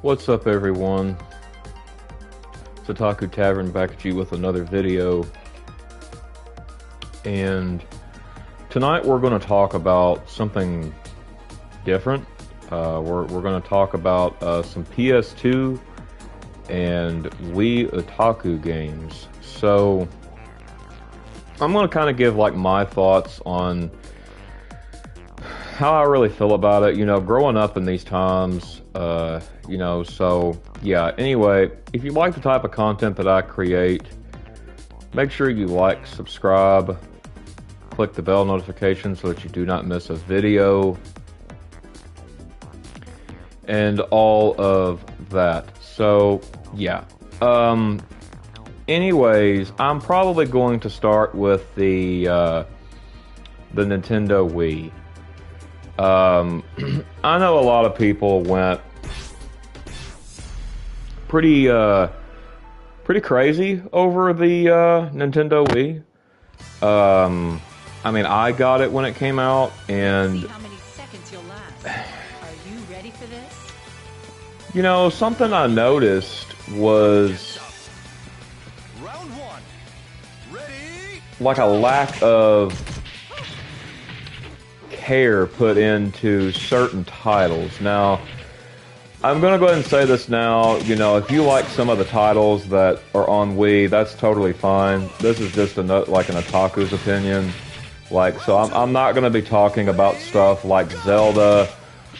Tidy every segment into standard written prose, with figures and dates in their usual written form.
What's up, everyone? It's Otaku Tavern back at you with another video. And tonight we're going to talk about something different. We're going to talk about some PS2 and Wii Otaku games. So I'm going to kind of give like my thoughts on how I really feel about it, you know, growing up in these times, you know, so yeah, anyway, if you like the type of content that I create, make sure you like, subscribe, click the bell notification so that you do not miss a video, and all of that. So yeah, anyways, I'm probably going to start with the Nintendo Wii. I know a lot of people went pretty crazy over the Nintendo Wii. I mean, I got it when it came out, and see how many seconds you'll last. Are you ready for this? You know, something I noticed was Round one. Ready? like a lack of care put into certain titles. Now, I'm gonna go ahead and say this now, you know, if you like some of the titles that are on Wii, that's totally fine. This is just like an otaku's opinion. Like, so I'm not gonna be talking about stuff like Zelda,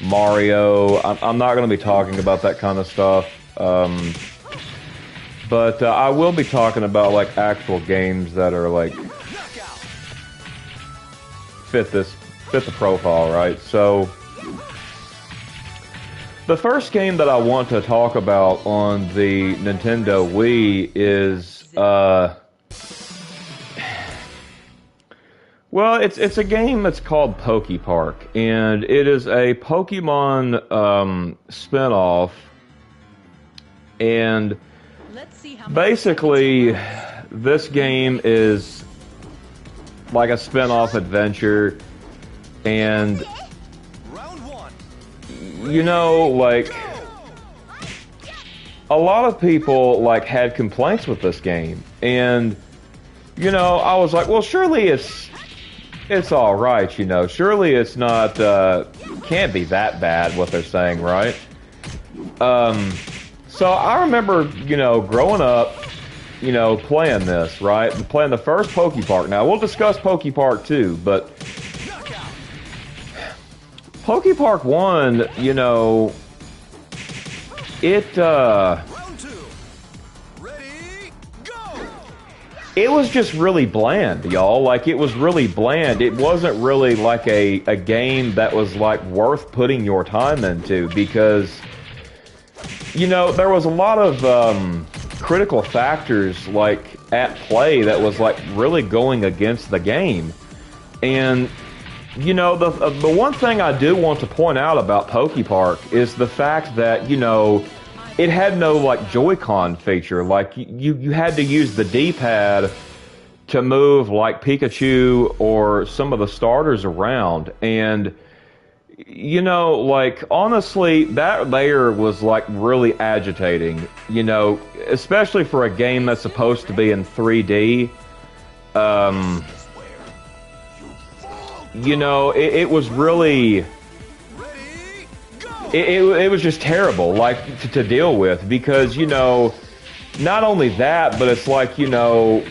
Mario. I'm not gonna be talking about that kind of stuff. But I will be talking about like actual games that are like fit the profile, right? So the first game that I want to talk about on the Nintendo Wii is well, it's a game that's called Poke Park, and it is a Pokemon spin-off, and Let's see how many basically seconds this game is like a spin-off adventure. And, Round one. you know, like, a lot of people, like, had complaints with this game. And, you know, I was like, well, surely it's alright, you know. Surely it's not, can't be that bad, what they're saying, right? So I remember, you know, growing up, you know, playing this, right? Playing the first Poke Park. Now, we'll discuss Poke Park 2, but Poke Park 1, you know, Round two. Ready? Go. it was just really bland, y'all. Like, it was really bland. It wasn't really like a game that was like worth putting your time into, because, you know, there was a lot of critical factors like at play that was like really going against the game. And you know, the one thing I do want to point out about Poke Park is the fact that, you know, it had no, like, Joy-Con feature. Like, you had to use the D-pad to move, like, Pikachu or some of the starters around. And, you know, like, honestly, that layer was, like, really agitating. You know, especially for a game that's supposed to be in 3D. You know, it was really, it was just terrible, like, to deal with, because, you know, not only that, but it's like, you know,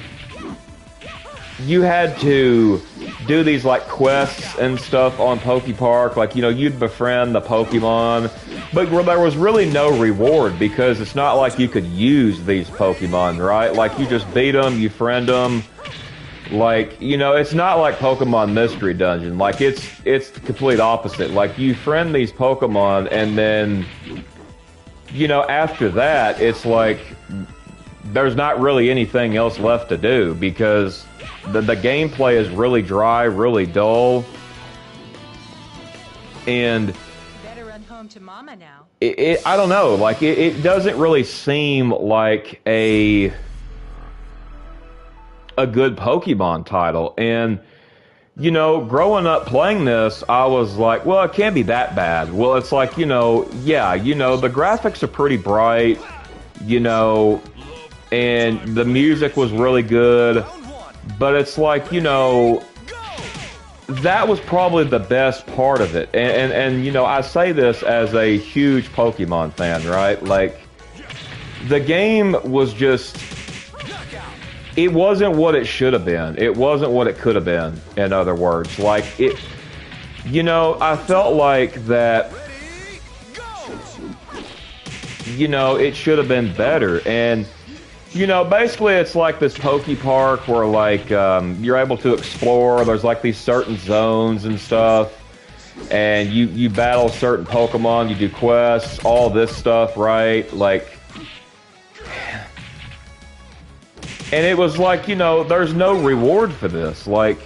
you had to do these, like, quests and stuff on Poke Park, like, you know, you'd befriend the Pokemon, but there was really no reward, because it's not like you could use these Pokemon, right? Like, you just beat them, you friend them. Like, you know, it's not like Pokemon Mystery Dungeon. Like, it's the complete opposite. Like, you friend these Pokemon, and then, you know, after that, it's like there's not really anything else left to do, because the gameplay is really dry, really dull, and better run home to mama now. I don't know. Like, it doesn't really seem like a good Pokemon title. And, you know, growing up playing this, I was like, well, it can't be that bad. Well, it's like, you know, yeah, you know, the graphics are pretty bright, you know, and the music was really good, but it's like, you know, that was probably the best part of it. And you know, I say this as a huge Pokemon fan, right? Like, the game was just... it wasn't what it should have been. It wasn't what it could have been, in other words. Like, it... you know, I felt like that... you know, it should have been better. And, you know, basically it's like this Poke Park where, like, you're able to explore. There's, like, these certain zones and stuff. And you battle certain Pokemon. You do quests, all this stuff, right? Like... and it was like, you know, there's no reward for this. Like,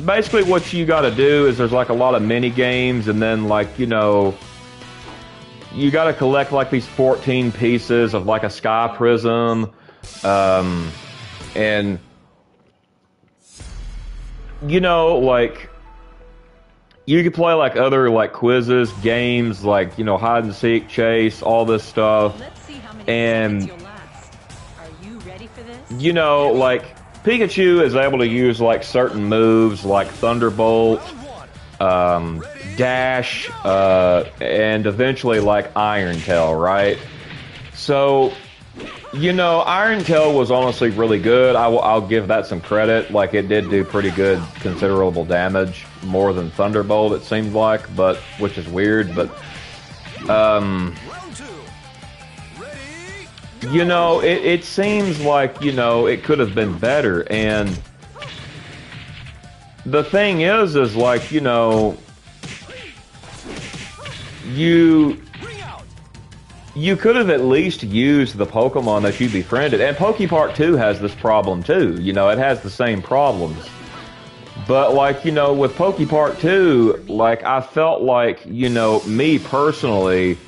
basically what you got to do is there's like a lot of mini games, and then, like, you know, you got to collect like these 14 pieces of like a sky prism, and you know, like, you could play like other like quizzes, games, like, you know, hide and seek, chase, all this stuff. Let's see how many And seconds you'll last. Are you ready for this? you know, like, Pikachu is able to use, like, certain moves, like Thunderbolt, Dash, and eventually, like, Iron Tail, right? So, you know, Iron Tail was honestly really good. I'll give that some credit. Like, it did do pretty good, considerable damage, more than Thunderbolt, it seemed like, but, which is weird, but, you know, it seems like, you know, it could have been better, and the thing is like, you know, you could have at least used the Pokemon that you befriended, and Pokepark 2 has this problem too, you know, it has the same problems, but, like, you know, with Pokepark 2, like, I felt like, you know, me personally,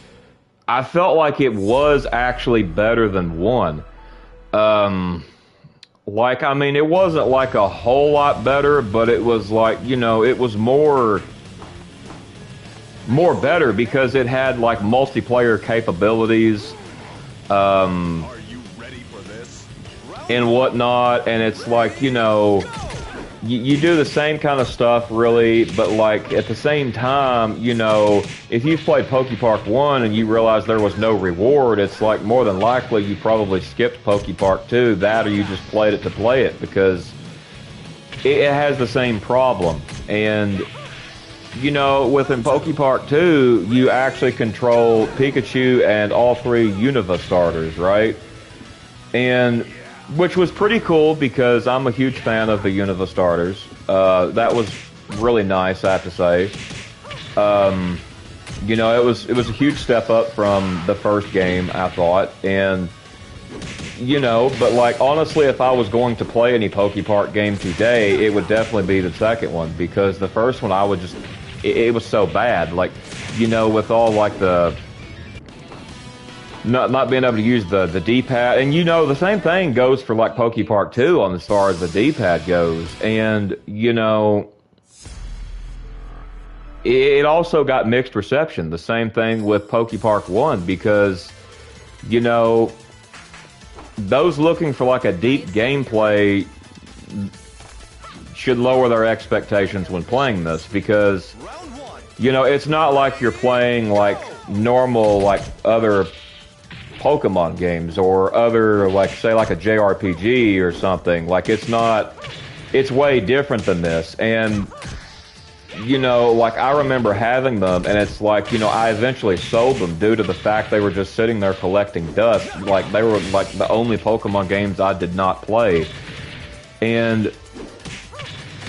I felt like it was actually better than 1. Like, I mean, it wasn't like a whole lot better, but it was like, you know, it was more better because it had like multiplayer capabilities, Are you ready for this? and whatnot, and it's like, you know, you do the same kind of stuff, really, but, like, at the same time, you know, if you've played Pokepark 1 and you realize there was no reward, it's like, more than likely you probably skipped Pokepark 2, that, or you just played it to play it, because it has the same problem. And, you know, within Pokepark 2, you actually control Pikachu and all 3 Unova starters, right? And... which was pretty cool because I'm a huge fan of the Unova starters. That was really nice, I have to say. You know, it was a huge step up from the first game, I thought. And, you know, but, like, honestly, if I was going to play any Pokepark game today, it would definitely be the second one, because the first one I would just... it was so bad. Like, you know, with all, like, the... not being able to use the D-pad, and, you know, the same thing goes for, like, Pokepark 2 on as far as the D-pad goes, and, you know, it also got mixed reception. The same thing with Pokepark 1, because, you know, those looking for, like, a deep gameplay should lower their expectations when playing this, because, you know, it's not like you're playing, like, normal, like, other Pokemon games or other, like, say, like a JRPG or something. Like, it's not, it's way different than this. And, you know, like, I remember having them, and it's like, you know, I eventually sold them due to the fact they were just sitting there collecting dust. Like, they were, like, the only Pokemon games I did not play. And,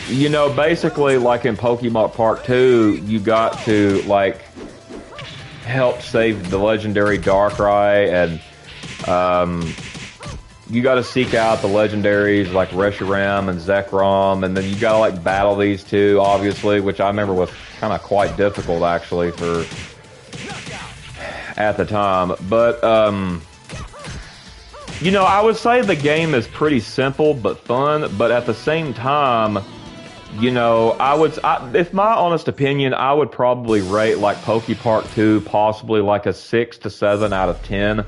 you know, basically, like, in Pokemon Park 2, you got to, like, help save the legendary Darkrai, and you got to seek out the legendaries like Reshiram and Zekrom, and then you got to, like, battle these two, obviously, which I remember was kind of quite difficult, actually, for at the time. But you know, I would say the game is pretty simple but fun, but at the same time, You know, if my honest opinion, I would probably rate like Poke Park 2 possibly like a 6 to 7 out of 10.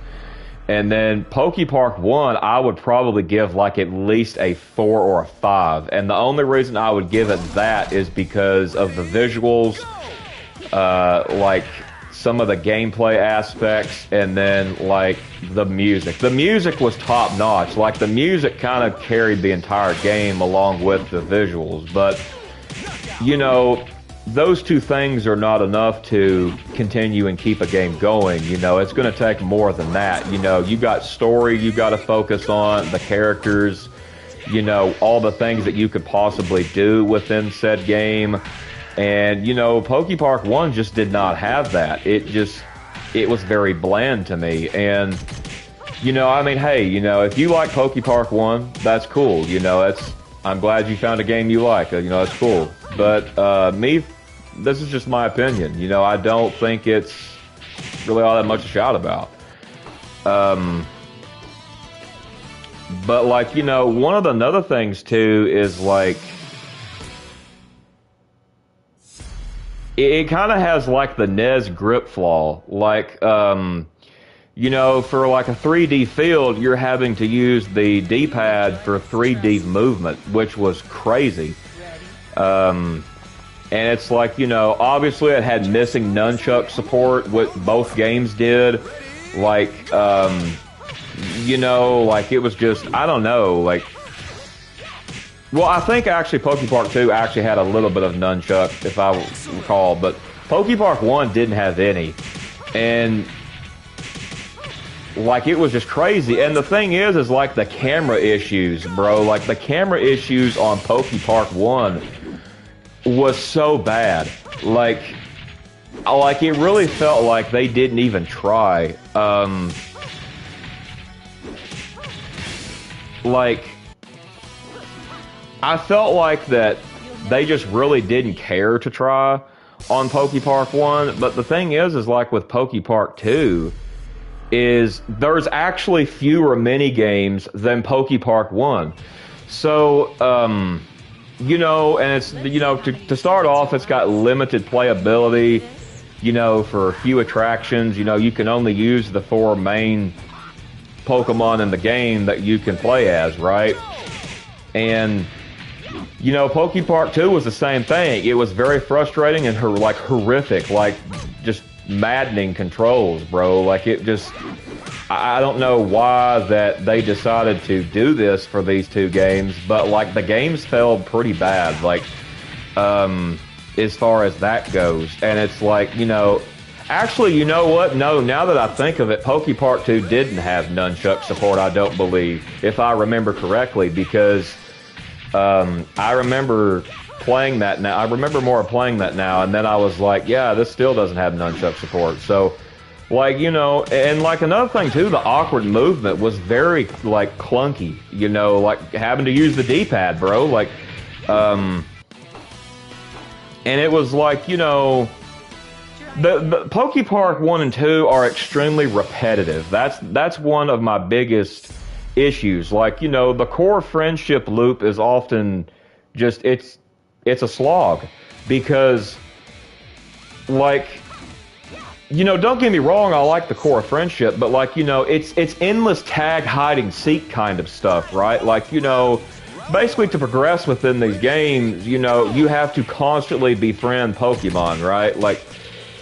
And then Poke Park 1, I would probably give like at least a 4 or a 5. And the only reason I would give it that is because of the visuals, like some of the gameplay aspects, and then like the music. The music was top notch. Like the music kind of carried the entire game along with the visuals. But, you know, those two things are not enough to continue and keep a game going. You know, it's going to take more than that. You know, you got story you got to focus on, the characters, you know, all the things that you could possibly do within said game. And, you know, Poke Park 1 just did not have that. It was very bland to me. And, you know, I mean, hey, you know, if you like Poke Park 1, that's cool. You know, I'm glad you found a game you like. You know, that's cool. But this is just my opinion. You know, I don't think it's really all that much to shout about. But, like, you know, one of the other things, too, is, like, it kind of has, like, the NES grip flaw. Like, you know, for, like, a 3D field, you're having to use the D-pad for 3D movement, which was crazy. And it's like, you know, obviously it had missing nunchuck support, what both games did. Like, you know, like, it was just, I don't know, like... Well, I think actually Poke Park 2 actually had a little bit of nunchuck, if I recall, but Poke Park 1 didn't have any. And, like, it was just crazy. And the thing is like, the camera issues, bro. Like, the camera issues on Poke Park 1 was so bad. Like, it really felt like they didn't even try. Like... I felt like that they just really didn't care to try on Poke Park 1, but the thing is like with Poke Park 2, is there's actually fewer mini games than Poke Park 1. So, you know, and it's, you know, to start off, it's got limited playability, you know, for a few attractions. You know, you can only use the 4 main Pokemon in the game that you can play as, right? And... you know, Poke Park 2 was the same thing. It was very frustrating and horrific, like just maddening controls, bro. Like it just, I don't know why that they decided to do this for these two games, but like the games felt pretty bad, like as far as that goes. And it's like, you know, actually, you know what? No, now that I think of it, Poke Park 2 didn't have nunchuck support, I don't believe, if I remember correctly, because I remember playing that now. I remember more playing that now, and then I was like, yeah, this still doesn't have nunchuck support. So, like, you know, and like another thing too, the awkward movement was very like clunky. You know, like having to use the D-pad, bro. Like, and it was like, you know, the Poke Park 1 and 2 are extremely repetitive. That's one of my biggest issues. Like, you know, the core friendship loop is often just, it's a slog, because like, you know, don't get me wrong, I like the core friendship, but like, you know, it's endless tag hide and seek kind of stuff, right? Like, you know, basically to progress within these games, you know, you have to constantly befriend Pokemon, right? Like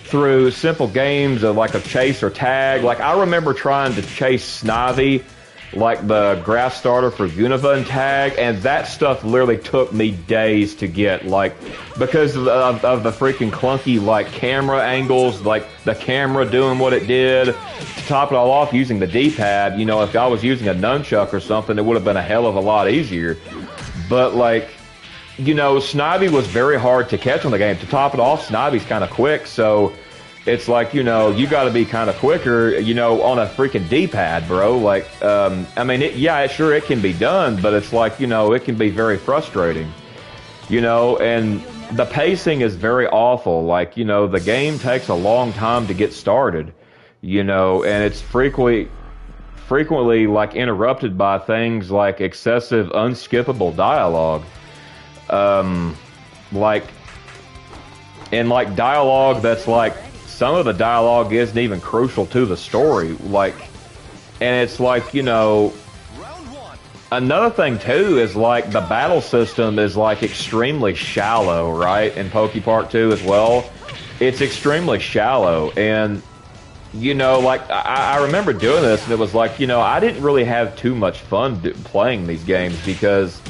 through simple games of like a chase or tag. Like I remember trying to chase Snivy, like the grass starter for Unova and tag, and that stuff literally took me days to get, like, because of the freaking clunky, like, camera angles, like, the camera doing what it did. To top it all off, using the D-pad, you know, if I was using a nunchuck or something, it would have been a hell of a lot easier. But, like, you know, Snivy was very hard to catch on the game. To top it off, Snivy's kind of quick, so it's like, you know, you got to be kind of quicker, you know, on a freaking D-pad, bro. Like, I mean, sure, it can be done, but it's like, you know, it can be very frustrating, you know, and the pacing is very awful. Like, you know, the game takes a long time to get started, you know, and it's frequently like interrupted by things like excessive unskippable dialogue. like, and like dialogue that's like, some of the dialogue isn't even crucial to the story, like, and it's like, you know, another thing too is like the battle system is like extremely shallow, right? In Pokepark 2 as well, it's extremely shallow, and you know, like I remember doing this, and it was like, you know, I didn't really have too much fun playing these games because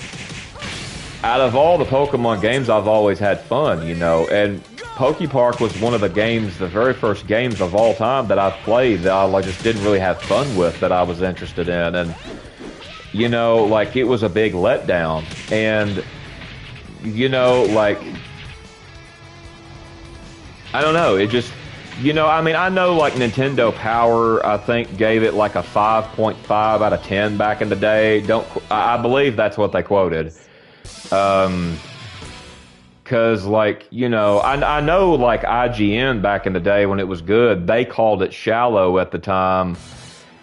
out of all the Pokemon games, I've always had fun, you know, and Pokepark was one of the games, the very first games of all time that I've played that I like, just didn't really have fun with, that I was interested in, and you know, like it was a big letdown, and you know, like I don't know, it just, you know, I mean, I know like Nintendo Power, I think gave it like a 5.5 out of 10 back in the day. I believe that's what they quoted. Cause like, you know, I know like IGN back in the day when it was good, they called it shallow at the time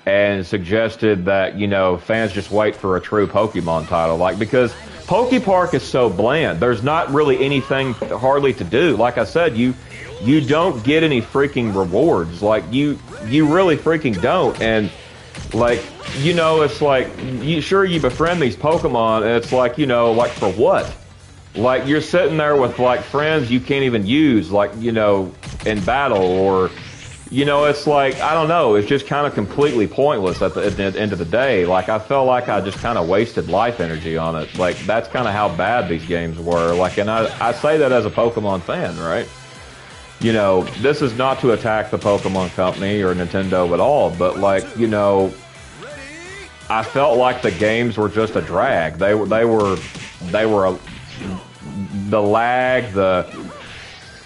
and suggested that, you know, fans just wait for a true Pokemon title. Like, because Pokepark is so bland. There's not really anything hardly to do. Like I said, you don't get any freaking rewards. Like, you really freaking don't. And like, you know, it's like, you befriend these Pokemon, and it's like, you know, like for what? Like, you're sitting there with like friends you can't even use, like, you know, in battle, or, you know, it's like, I don't know, it's just kind of completely pointless at the end of the day. Like, I felt like I just kind of wasted life energy on it. Like, that's kind of how bad these games were. Like, and I say that as a Pokemon fan, right? You know, this is not to attack the Pokemon Company or Nintendo at all, but like, you know, I felt like the games were just a drag. They were the lag, the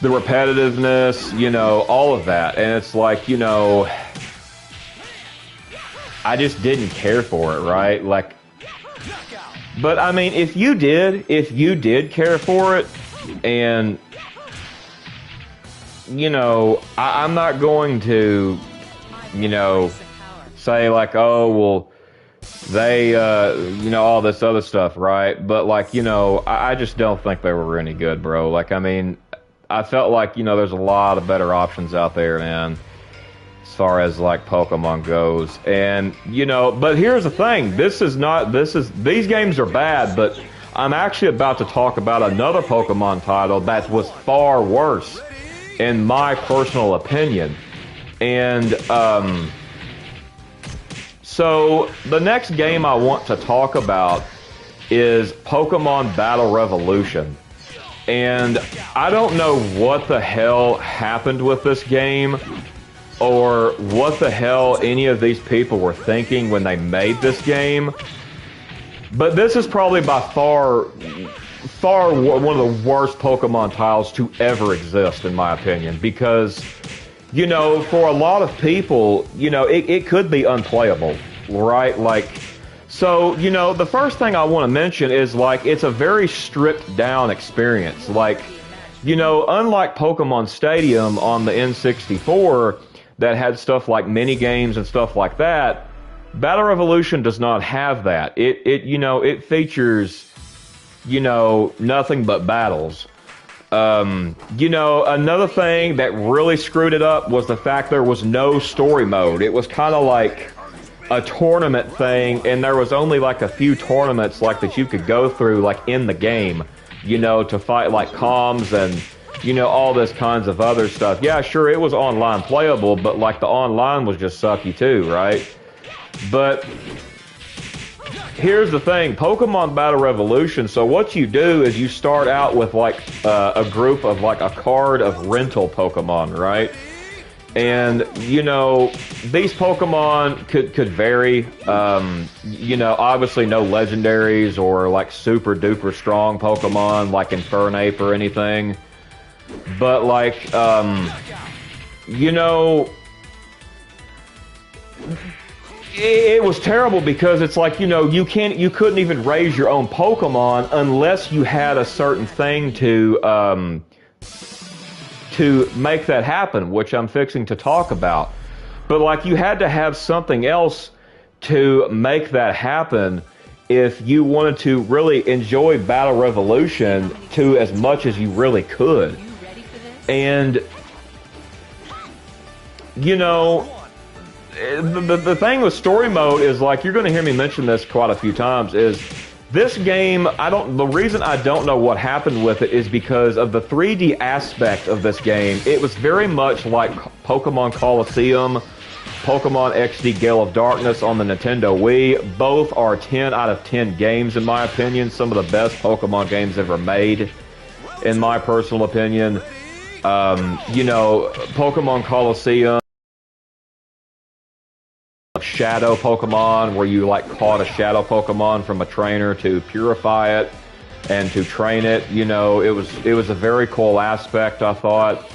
repetitiveness, you know, all of that. And it's like, you know, I just didn't care for it, right? Like, but I mean, if you did care for it, and you know, I'm not going to, you know, say like, oh, well, they, you know, all this other stuff, right? But like, you know, I just don't think they were any good, bro. Like, I mean, I felt like, you know, there's a lot of better options out there, man, as far as like Pokemon goes. And, you know, but here's the thing, these games are bad, but I'm actually about to talk about another Pokemon title that was far worse, in my personal opinion. And, so the next game I want to talk about is Pokemon Battle Revolution. And I don't know what the hell happened with this game, or what the hell any of these people were thinking when they made this game. But this is probably by far one of the worst Pokemon titles to ever exist, in my opinion, because, you know, for a lot of people, you know, it could be unplayable, right? Like, so, you know, the first thing I want to mention is, like, it's a very stripped down experience. Like, you know, unlike Pokemon Stadium on the N64 that had stuff like mini games and stuff like that, Battle Revolution does not have that. It you know, it features, you know, nothing but battles. You know, another thing that really screwed it up was the fact there was no story mode. It was kind of like a tournament thing, and there was only like a few tournaments like that you could go through like in the game, you know, to fight like comms and, you know, all this kinds of other stuff. Yeah, sure, it was online playable, but like the online was just sucky too, right? But here's the thing, Pokemon Battle Revolution, so what you do is you start out with like a group of like a card of rental Pokemon, right? And, you know, these Pokemon could vary. You know, obviously no legendaries or like super duper strong Pokemon like Infernape or anything. But like, you know, it was terrible because it's like, you know, you couldn't even raise your own Pokemon unless you had a certain thing to make that happen, which I'm fixing to talk about. But like, you had to have something else to make that happen, if you wanted to really enjoy Battle Revolution to as much as you really could. Are you ready for this? And, you know, the thing with story mode is, like, you're going to hear me mention this quite a few times, is this game, the reason I don't know what happened with it is because of the 3D aspect of this game. It was very much like Pokemon Colosseum, Pokemon XD Gale of Darkness on the Nintendo Wii. Both are 10 out of 10 games, in my opinion. Some of the best Pokemon games ever made, in my personal opinion. You know, Pokemon Colosseum, Shadow Pokemon, where you like caught a Shadow Pokemon from a trainer to purify it and to train it. You know, it was a very cool aspect, I thought.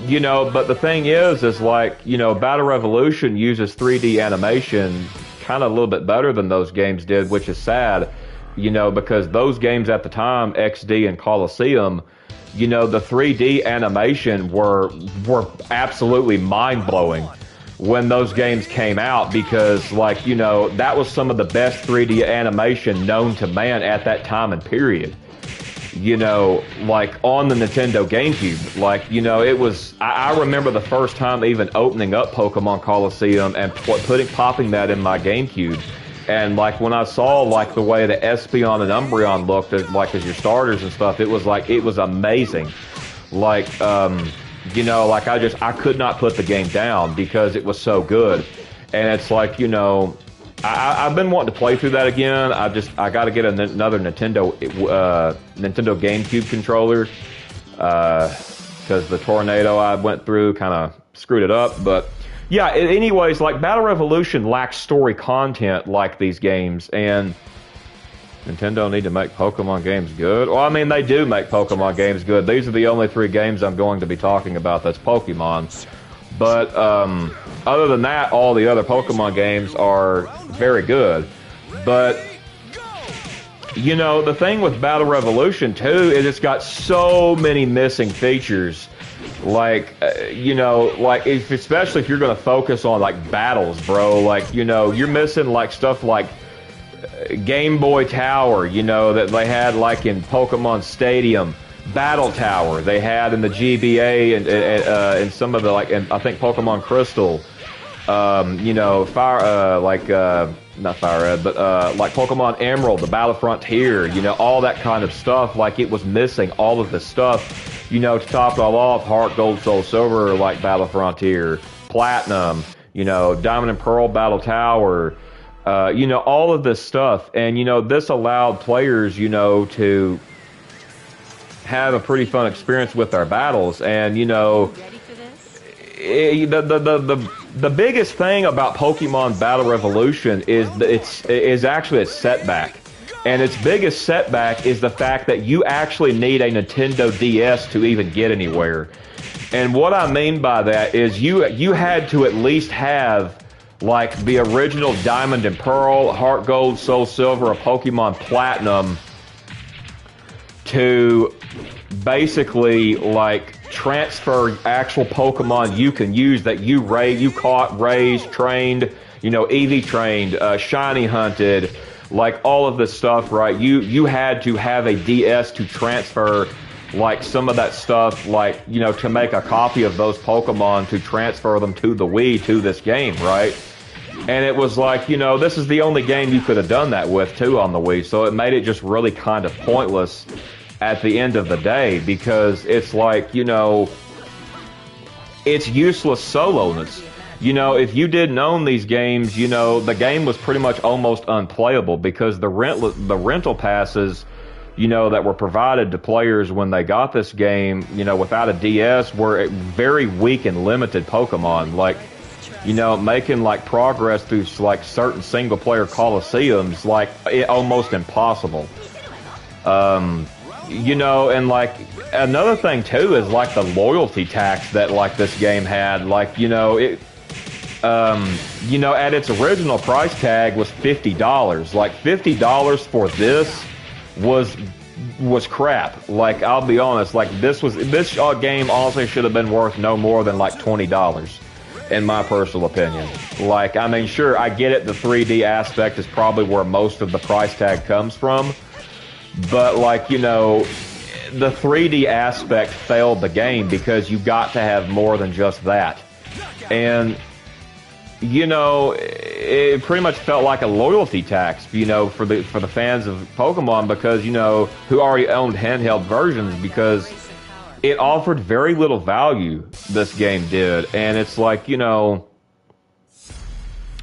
You know, but the thing is like, you know, Battle Revolution uses 3D animation kind of a little bit better than those games did, which is sad, you know, because those games at the time, XD and Colosseum, you know, the 3D animation were absolutely mind-blowing when those games came out, because, like, you know, that was some of the best 3D animation known to man at that time and period. You know, like on the Nintendo GameCube, like, you know, it was, I remember the first time even opening up Pokemon Colosseum and popping that in my GameCube. And like when I saw like the way the Espeon and Umbreon looked as your starters and stuff, it was like, it was amazing. Like, you know, like I could not put the game down because it was so good. And it's like, you know, I've been wanting to play through that again. I got to get another Nintendo GameCube controller because the tornado I went through kind of screwed it up. But yeah, anyways, like Battle Revolution lacks story content like these games, and Nintendo need to make Pokemon games good. Well, I mean, they do make Pokemon games good. These are the only 3 games I'm going to be talking about that's Pokemon. But other than that, all the other Pokemon games are very good. But, you know, the thing with Battle Revolution 2 is it's got so many missing features. Like, you know, like, especially if you're going to focus on, like, battles, bro. Like, you know, you're missing, like, stuff like Game Boy Tower, you know, that they had, like, in Pokemon Stadium. Battle Tower they had in the GBA and some of the, like, and I think Pokemon Crystal, you know, not Fire Red, but like Pokemon Emerald, the Battle Frontier, you know, all that kind of stuff. Like, it was missing all of this stuff, you know, to top it all off. Heart Gold, Soul Silver, like Battle Frontier, Platinum, you know, Diamond and Pearl Battle Tower, you know, all of this stuff. And, you know, this allowed players, you know, to have a pretty fun experience with our battles. And, you know, the biggest thing about Pokemon Battle Revolution is actually its setback. And its biggest setback is the fact that you actually need a Nintendo DS to even get anywhere. And what I mean by that is you had to at least have, like, the original Diamond and Pearl, Heart Gold, Soul Silver, or Pokemon Platinum to basically, like, transfer actual Pokemon you can use that you caught, raised, trained, you know, EV trained, shiny hunted, like all of this stuff, right? You had to have a DS to transfer, like, some of that stuff, like, you know, to make a copy of those Pokemon to transfer them to the Wii, to this game, right? And it was like, you know, this is the only game you could have done that with, too, on the Wii. So it made it just really kind of pointless at the end of the day, because it's like, you know, it's useless soloing. You know, if you didn't own these games, you know, the game was pretty much almost unplayable, because the rental passes, you know, that were provided to players when they got this game, you know, without a DS, were very weak and limited Pokemon. Like, you know, making, like, progress through, like, certain single-player Colosseums, like, almost impossible. You know, and, like, another thing, too, is, like, the loyalty tax that, like, this game had. Like, you know, it, you know, at its original price tag was $50. Like, $50 for this was crap. Like, I'll be honest, like, this game honestly should have been worth no more than, like, $20. in my personal opinion. Like, I mean, sure, I get it, the 3D aspect is probably where most of the price tag comes from, but like, you know, the 3D aspect failed the game because you got to have more than just that. And, you know, it pretty much felt like a loyalty tax, you know, for the fans of Pokemon, because, you know, who already owned handheld versions, because it offered very little value, this game did. And it's like, you know,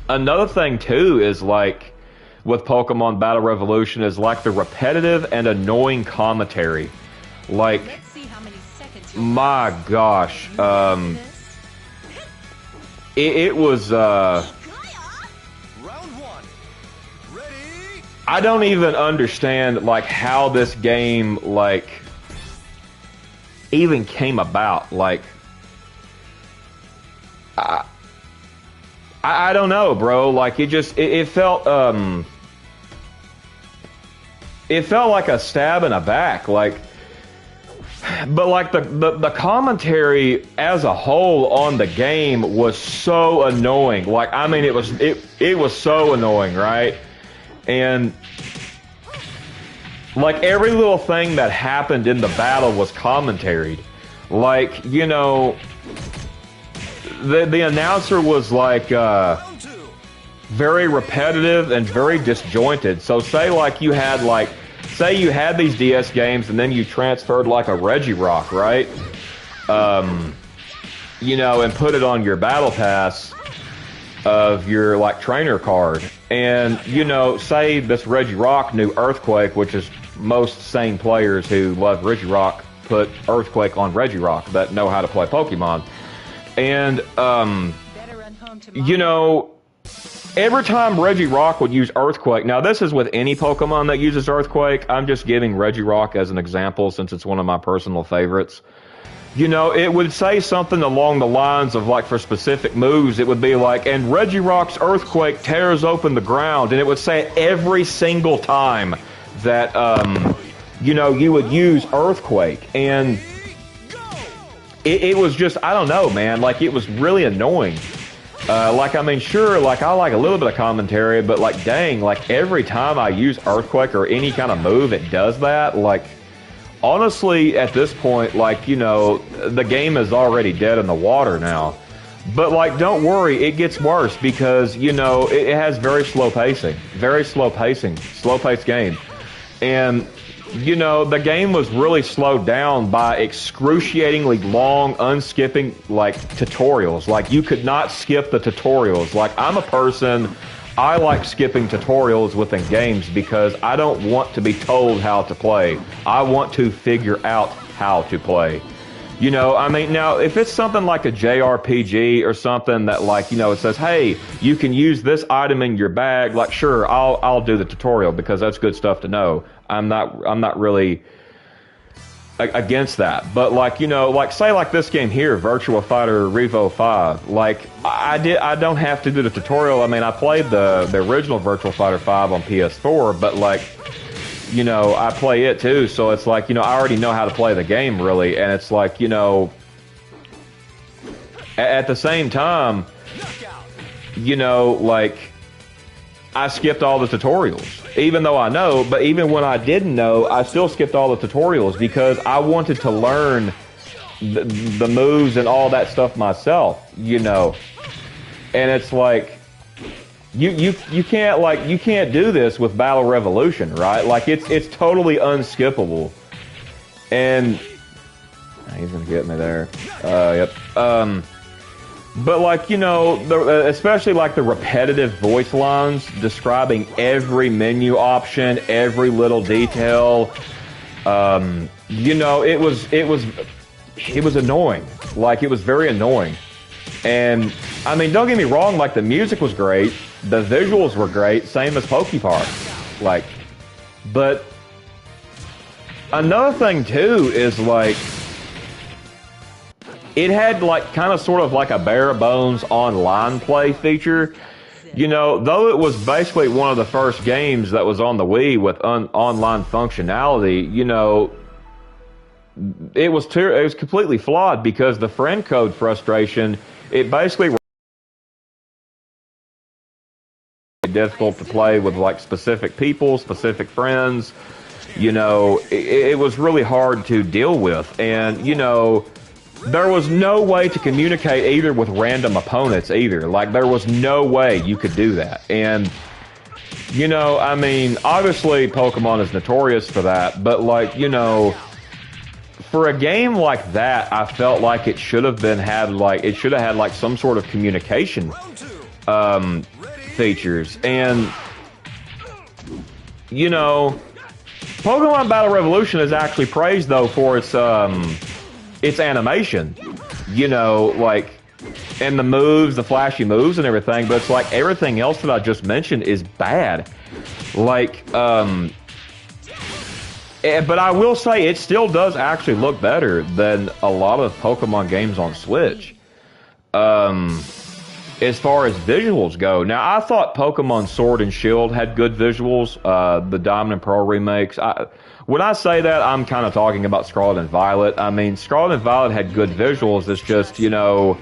another thing too is like with Pokemon Battle Revolution is like the repetitive and annoying commentary. Like, my gosh, it was, I don't even understand, like, how this game, like, even came about. Like, I don't know, bro. Like, it felt like a stab in the back. Like, but like the commentary as a whole on the game was so annoying. Like, I mean, it was so annoying, right? And like every little thing that happened in the battle was commentaried. Like, you know, the announcer was like very repetitive and very disjointed. So say you had these DS games and then you transferred like a Regirock, right? You know, and put it on your battle pass of your like trainer card. And, you know, say this Regirock knew Earthquake, which is most sane players who love Regirock put Earthquake on Regirock that know how to play Pokemon. And, you know, every time Regirock would use Earthquake, now this is with any Pokemon that uses Earthquake, I'm just giving Regirock as an example since it's one of my personal favorites. You know, it would say something along the lines of, like, for specific moves, it would be like, and Regirock's Earthquake tears open the ground, and it would say it every single time that, you know, you would use Earthquake, and it was just, I don't know, man, like, it was really annoying. Like, I mean, sure, like, I like a little bit of commentary, but, like, dang, like, every time I use Earthquake or any kind of move, it does that. Like, honestly, at this point, like, you know, the game is already dead in the water now. But, like, don't worry, it gets worse because, you know, it has very slow pacing. Very slow pacing. Slow-paced game. And, you know, the game was really slowed down by excruciatingly long, unskipping, like, tutorials. Like, you could not skip the tutorials. Like, I'm a person, I like skipping tutorials within games because I don't want to be told how to play. I want to figure out how to play. You know, I mean, now, if it's something like a JRPG or something that, like, you know, it says, hey, you can use this item in your bag, like, sure, I'll do the tutorial because that's good stuff to know. I'm not really against that. But, like, you know, like, say, like, this game here, Virtua Fighter R.E.V.O. 5, like, I don't have to do the tutorial. I mean, I played the original Virtua Fighter 5 on PS4, but, like, you know, I play it too, so it's like, you know, I already know how to play the game, really, and it's like, you know, at the same time, you know, like, I skipped all the tutorials, even though I know, but even when I didn't know, I still skipped all the tutorials because I wanted to learn the moves and all that stuff myself, you know, and it's like, you can't, like, you can't do this with Battle Revolution, right? Like, it's totally unskippable. And he's gonna get me there. Yep. But, like, you know, especially like the repetitive voice lines describing every menu option, every little detail. You know, it was annoying. Like, it was very annoying. And I mean, don't get me wrong, like, the music was great, the visuals were great, same as PokePark. Like, but another thing too is, like, it had, like, kind of sort of like a bare bones online play feature. You know, though it was basically one of the first games that was on the Wii with online functionality, you know, it was completely flawed because the friend code frustration, it basically it difficult to play with like specific people, specific friends. You know, it was really hard to deal with, and you know, there was no way to communicate either with random opponents either. Like there was no way you could do that, and you know, I mean, obviously Pokemon is notorious for that, but like, you know, for a game like that, I felt like it should have had like some sort of communication features. And you know, Pokemon Battle Revolution is actually praised though for its animation. You know, like, and the moves, the flashy moves and everything, but it's like everything else that I just mentioned is bad. Like, but I will say it still does actually look better than a lot of Pokemon games on Switch. As far as visuals go. Now, I thought Pokemon Sword and Shield had good visuals, the Diamond and Pearl remakes. When I say that, I'm kind of talking about Scarlet and Violet. I mean, Scarlet and Violet had good visuals, it's just, you know...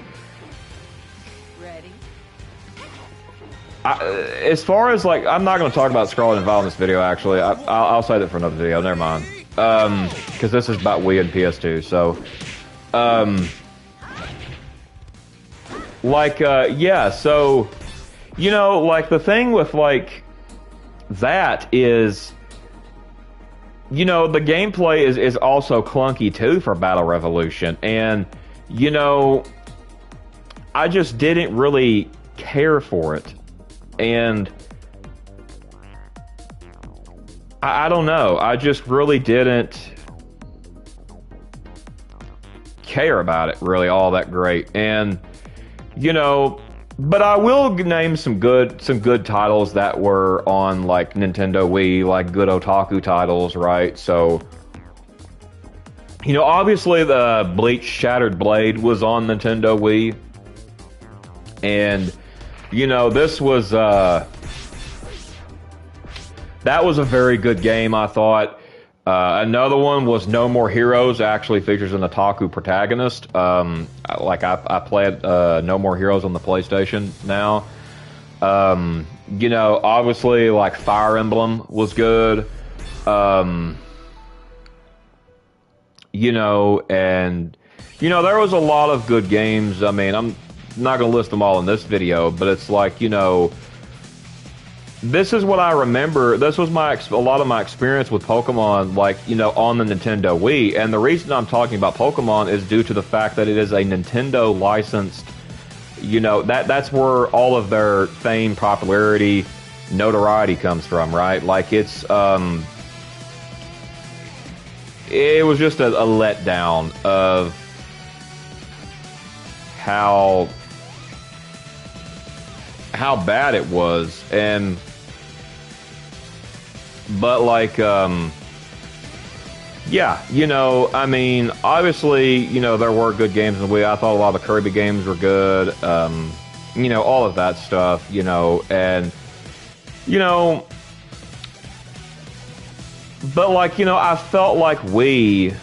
as far as, like, I'm not going to talk about Scarlet and Violet in this video, actually. I'll save that for another video, never mind. Because this is about Wii and PS2, so... yeah, so... You know, like, the thing with, like, that is... You know, the gameplay is also clunky, too, for Battle Revolution. And, you know... I just didn't really care for it. And I don't know. I just really didn't care about it really all that great. And you know, but I will name some good titles that were on like Nintendo Wii, like good Otaku titles, right? So you know, obviously the Bleach Shattered Blade was on Nintendo Wii, and you know, this was, that was a very good game, I thought. Another one was No More Heroes, actually features an Otaku protagonist. Like, I played No More Heroes on the PlayStation now. You know, obviously, like, Fire Emblem was good. You know, and, you know, there was a lot of good games. I mean, I'm not going to list them all in this video, but it's like, you know, this is what I remember. This was a lot of my experience with Pokemon, like, you know, on the Nintendo Wii. And the reason I'm talking about Pokemon is due to the fact that it is a Nintendo licensed, you know, that's where all of their fame, popularity, notoriety comes from, right? Like, it's, it was just a letdown of how bad it was. And but like yeah, you know, I mean, obviously, you know, there were good games in the Wii. I thought a lot of the Kirby games were good, you know, all of that stuff, you know, and you know, but like, you know, I felt like Wii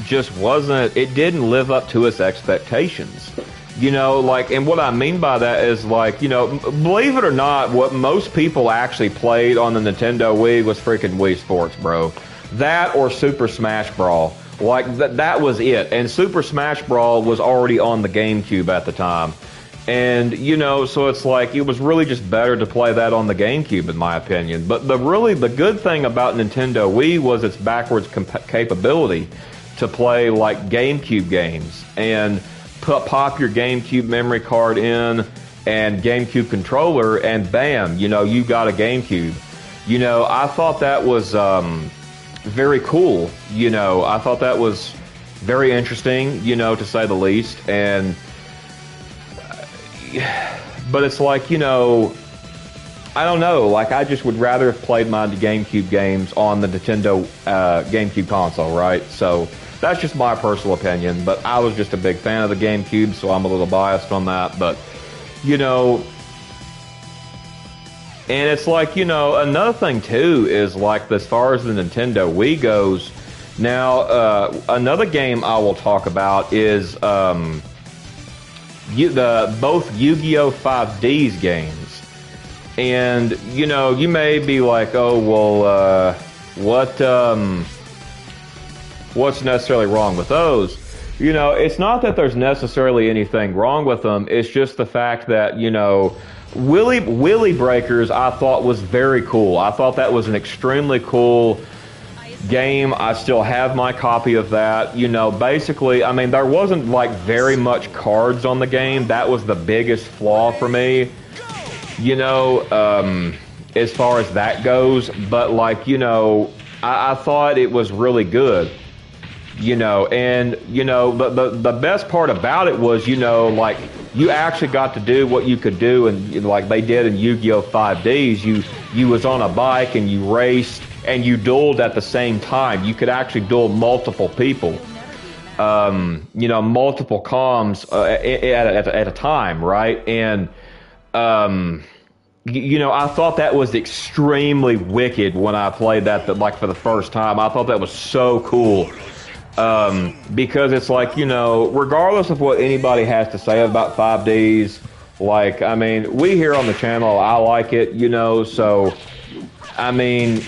just wasn't, it didn't live up to its expectations. You know, like, and what I mean by that is, like, you know, believe it or not, what most people actually played on the Nintendo Wii was freaking Wii Sports, bro. That or Super Smash Brawl. Like, that was it. And Super Smash Brawl was already on the GameCube at the time. And, you know, so it's like, it was really just better to play that on the GameCube, in my opinion. But the good thing about Nintendo Wii was its backwards capability to play, like, GameCube games. And pop your GameCube memory card in and GameCube controller, and bam, you know, you got a GameCube. You know, I thought that was very cool. You know, I thought that was very interesting, you know, to say the least. And but it's like, you know, I don't know, like, I just would rather have played my GameCube games on the Nintendo GameCube console, right? So that's just my personal opinion, but I was just a big fan of the GameCube, so I'm a little biased on that. But, you know, and it's like, you know, another thing too is, like, as far as the Nintendo Wii goes, now, another game I will talk about is both Yu-Gi-Oh 5D's games. And you know, you may be like, oh well, what's necessarily wrong with those? You know, it's not that there's necessarily anything wrong with them. It's just the fact that, you know, Willy Breakers I thought was very cool. I thought that was an extremely cool game. I still have my copy of that. You know, basically, I mean, there wasn't like very much cards on the game. That was the biggest flaw for me. You know, as far as that goes. But like, you know, I thought it was really good. You know, and you know, the best part about it was, you know, like you actually got to do what you could do, and like they did in Yu-Gi-Oh 5Ds. You was on a bike and you raced and you dueled at the same time. You could actually duel multiple people, you know, multiple comms at a time, right? And you know, I thought that was extremely wicked when I played that like for the first time. I thought that was so cool. Because it's like, you know, regardless of what anybody has to say about 5Ds, like, I mean, we here on the channel, I like it, you know, so, I mean,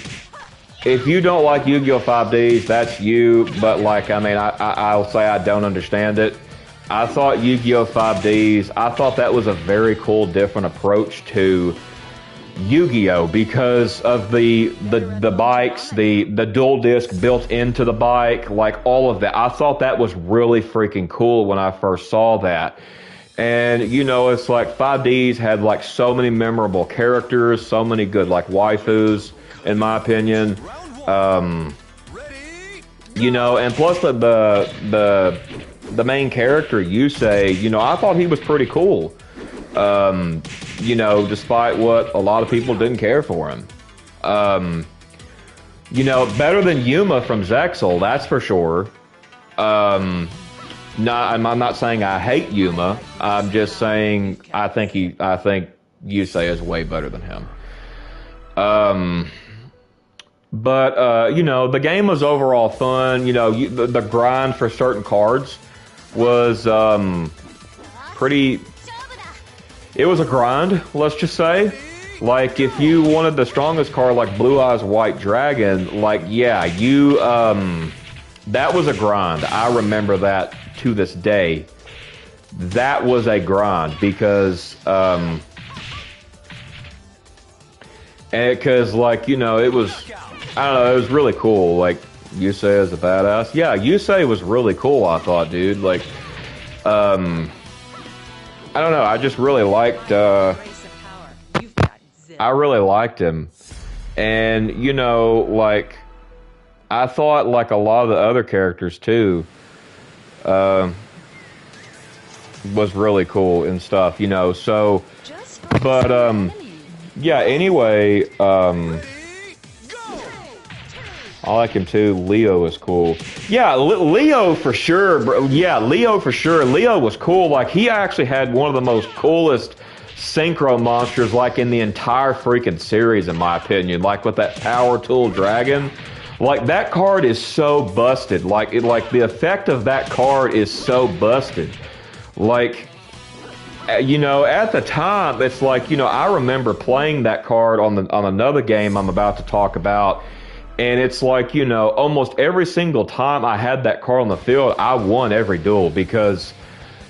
if you don't like Yu-Gi-Oh 5Ds, that's you, but like, I mean, I'll say I don't understand it. I thought Yu-Gi-Oh 5Ds, I thought that was a very cool, different approach to Yu-Gi-Oh, because of the bikes, the dual disc built into the bike, like all of that. I thought that was really freaking cool when I first saw that. And you know, it's like 5Ds had like so many memorable characters, so many good like waifus, in my opinion. You know, and plus the main character, Yusei, you know, I thought he was pretty cool. You know, despite what a lot of people didn't care for him. You know, better than Yuma from Zexal, that's for sure. I'm not saying I hate Yuma. I'm just saying I think Yusei is way better than him. But you know, the game was overall fun. You know, the grind for certain cards was pretty. It was a grind, let's just say. Like, if you wanted the strongest card, like Blue Eyes White Dragon, like, yeah, that was a grind. I remember that to this day. That was a grind, because, like, you know, it was, I don't know, it was really cool. Like, Yusei is a badass. Yeah, Yusei was really cool, I thought, dude. Like, I don't know, I just really liked, I really liked him. And, you know, like, I thought, like, a lot of the other characters, too, was really cool and stuff, you know, so, but, yeah, anyway, I like him too. Leo is cool. Yeah, Leo for sure, bro. Yeah, Leo for sure. Leo was cool. Like, he actually had one of the most coolest synchro monsters, like, in the entire freaking series, in my opinion. Like, with that Power Tool Dragon. Like, that card is so busted. Like, the effect of that card is so busted. Like, you know, at the time, it's like, you know, I remember playing that card on another game I'm about to talk about. And it's like, you know, almost every single time I had that card on the field, I won every duel, because,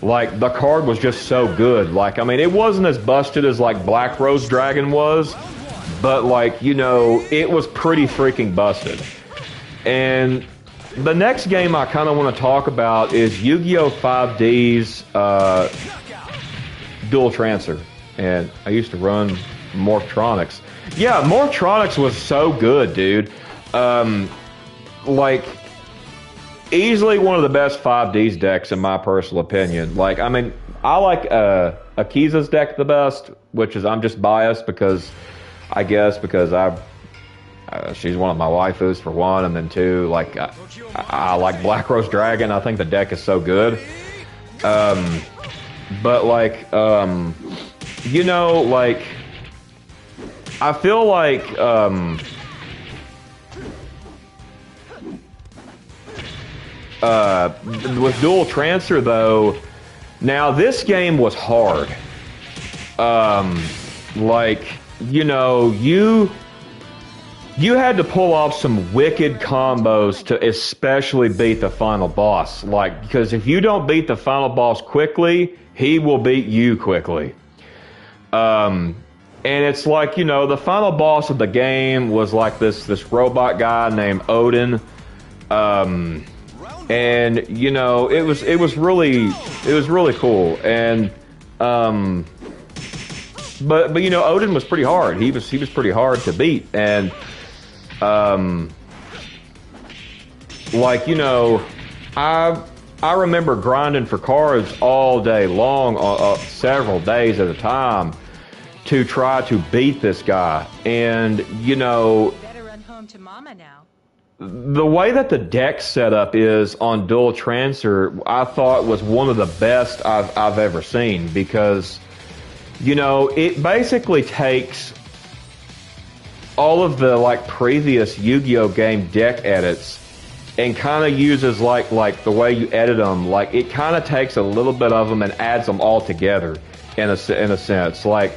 like, the card was just so good. Like, I mean, it wasn't as busted as, like, Black Rose Dragon was, but, like, you know, it was pretty freaking busted. And the next game I kind of want to talk about is Yu-Gi-Oh 5D's Dual Transfer. And I used to run Morphtronics. Yeah, Morphtronics was so good, dude. Like, easily one of the best 5Ds decks in my personal opinion. Like, I mean, I like Akiza's deck the best, which is, I'm just biased because, I guess, because she's one of my waifus for one, and then two, like, I like Black Rose Dragon. I think the deck is so good. But like, you know, like, I feel like, with Dual Transfer, though, Now, this game was hard. Like, you know, you had to pull off some wicked combos to especially beat the final boss. Like, because if you don't beat the final boss quickly, he will beat you quickly. And it's like, you know, the final boss of the game was like this robot guy named Odin. And you know, it was really cool. And but you know, Odin was pretty hard. He was pretty hard to beat. And like, you know, I remember grinding for cards all day long, several days at a time, to try to beat this guy. And you know, Better run home to Mama now. the way that the deck setup is on Dual Transfer, I thought was one of the best I've ever seen, because you know, it basically takes all of the like previous Yu-Gi-Oh game deck edits and kind of uses like the way you edit them, like it kind of takes a little bit of them and adds them all together in a sense. Like,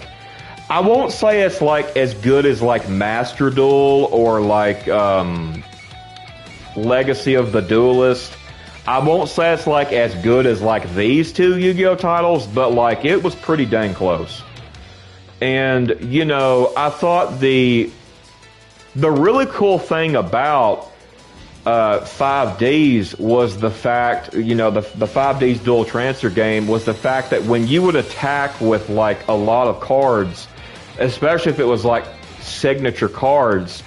I won't say it's like as good as like Master Duel or like Legacy of the Duelist. I won't say it's like as good as like these two Yu-Gi-Oh titles, but like it was pretty dang close. And you know, I thought the really cool thing about 5Ds was the fact, you know, the 5Ds Dual Transfer game was the fact that when you would attack with like a lot of cards, especially if it was like signature cards,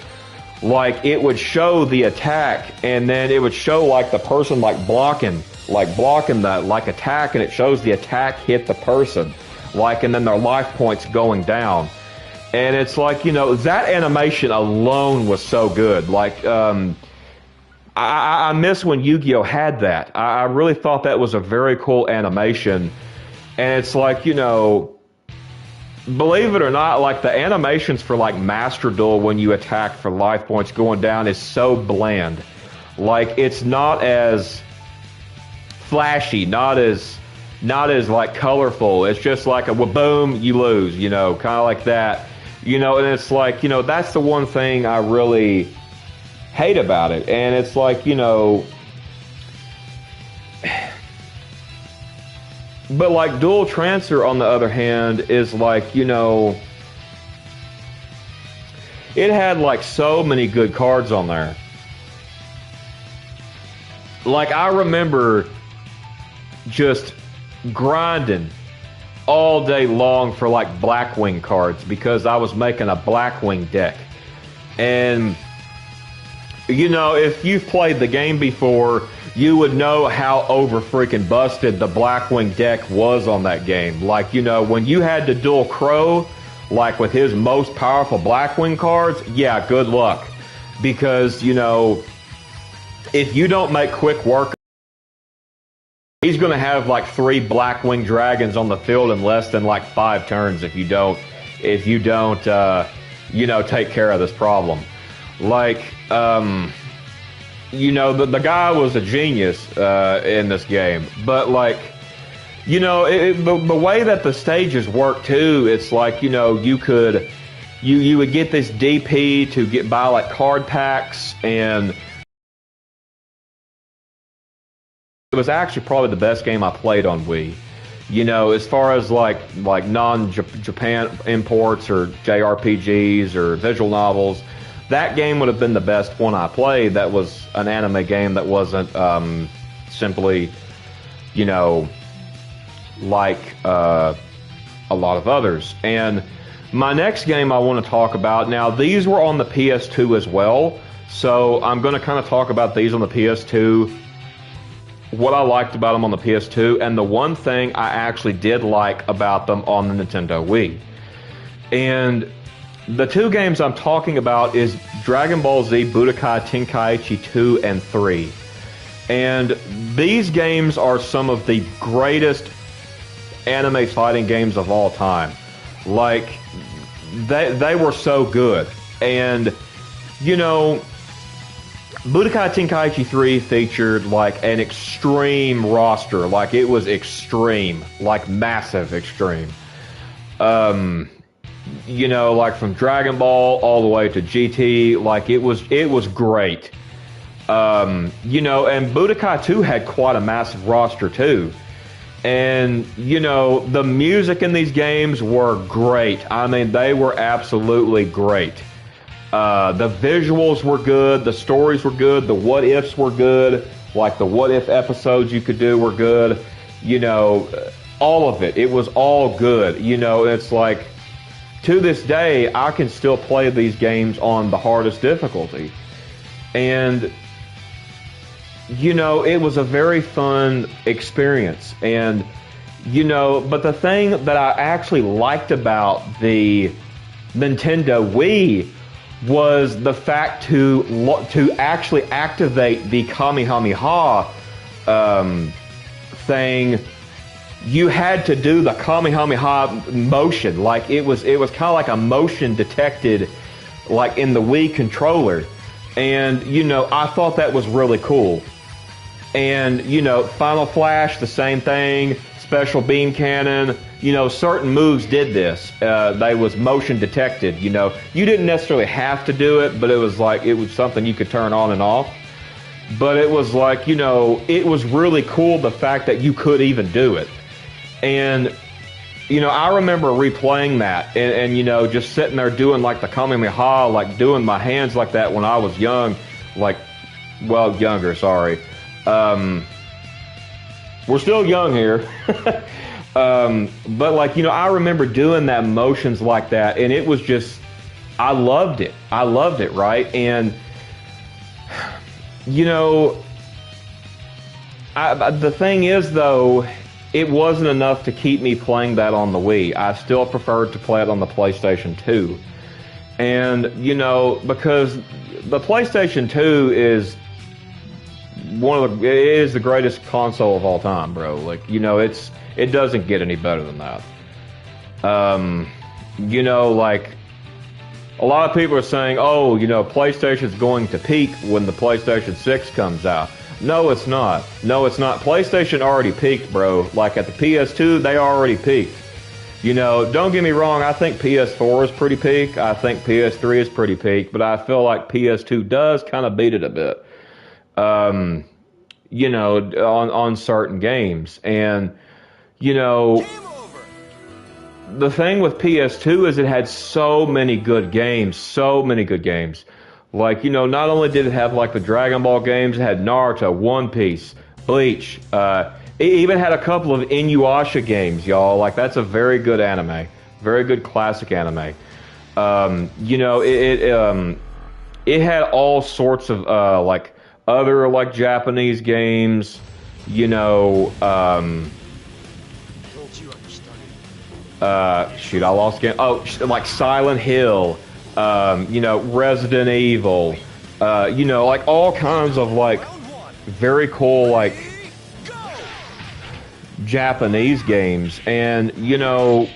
like it would show the attack, and then it would show like the person like blocking that like attack, and it shows the attack hit the person, like, and then their life points going down. And it's like, you know, that animation alone was so good. Like, I miss when Yu-Gi-Oh had that. I really thought that was a very cool animation. And it's like, you know, believe it or not, like the animations for like Master Duel when you attack for life points going down is so bland. Like, it's not as flashy, not as like colorful. It's just like a boom, you lose, you know, kind of like that. You know, and it's like, you know, that's the one thing I really hate about it. And it's like, you know, but like Dual Transfer on the other hand is like, you know, it had like so many good cards on there. Like, I remember just grinding all day long for like Blackwing cards because I was making a Blackwing deck. And you know, if you've played the game before, you would know how over freaking busted the Blackwing deck was on that game. Like, you know, when you had to duel Crow, like with his most powerful Blackwing cards, yeah, good luck. Because, you know, if you don't make quick work, he's going to have like 3 Blackwing dragons on the field in less than like 5 turns if you don't, you know, take care of this problem. Like, you know, the guy was a genius in this game. But like, you know, the way that the stages work too, it's like, you know, you would get this DP to buy like card packs, and it was actually probably the best game I played on Wii. You know, as far as like non-Japan imports or JRPGs or visual novels, that game would have been the best one I played. That was an anime game that wasn't simply, you know, like a lot of others. And my next game I want to talk about, now these were on the PS2 as well, so I'm going to kind of talk about these on the PS2, what I liked about them on the PS2, and the one thing I actually did like about them on the Nintendo Wii. And the 2 games I'm talking about is Dragon Ball Z Budokai Tenkaichi 2 and 3. And these games are some of the greatest anime fighting games of all time. Like, they were so good. And, you know, Budokai Tenkaichi 3 featured like an extreme roster, like it was extreme, like massive extreme. You know, like from Dragon Ball all the way to GT, like it was great. You know, and Budokai 2 had quite a massive roster too. And, you know, the music in these games were great. I mean, they were absolutely great. The visuals were good, the stories were good, the what-ifs were good, like the what-if episodes you could do were good. You know, all of it. It was all good. You know, it's like, to this day, I can still play these games on the hardest difficulty. And, you know, it was a very fun experience. And, you know, but the thing that I actually liked about the Nintendo Wii was the fact to actually activate the Kamehameha thing. You had to do the Kamehameha motion. Like it was kind of like a motion detected like in the Wii controller. And, you know, I thought that was really cool. And, you know, Final Flash, the same thing. Special Beam Cannon. You know, certain moves did this. They was motion detected, you know. You didn't necessarily have to do it, but it was like, it was something you could turn on and off. But it was like, you know, it was really cool the fact that you could even do it. And, you know, I remember replaying that and you know, just sitting there doing like the Kamehameha, like doing my hands like that when I was young, like, well, younger, sorry. We're still young here. But like, you know, I remember doing that motions like that and it was just, I loved it. I loved it, right? And, you know, the thing is though, it wasn't enough to keep me playing that on the Wii. I still preferred to play it on the PlayStation 2. And, you know, because the PlayStation 2 is it is the greatest console of all time, bro. Like, you know, it doesn't get any better than that. You know, like, a lot of people are saying, oh, you know, PlayStation's going to peak when the PlayStation 6 comes out. No, it's not. No, it's not. PlayStation already peaked, bro. Like, at the PS2, they already peaked. You know, don't get me wrong, I think PS4 is pretty peak. I think PS3 is pretty peak, but I feel like PS2 does kind of beat it a bit. You know, on certain games. And, you know, the thing with PS2 is it had so many good games, Like, you know, not only did it have like the Dragon Ball games, it had Naruto, One Piece, Bleach. It even had a couple of Inuyasha games, y'all. Like, that's a very good anime, very good classic anime. You know, it had all sorts of like other like Japanese games. You know, shoot, I lost game. Oh, like Silent Hill. You know, Resident Evil, you know, like all kinds of like very cool like Japanese games. And, you know,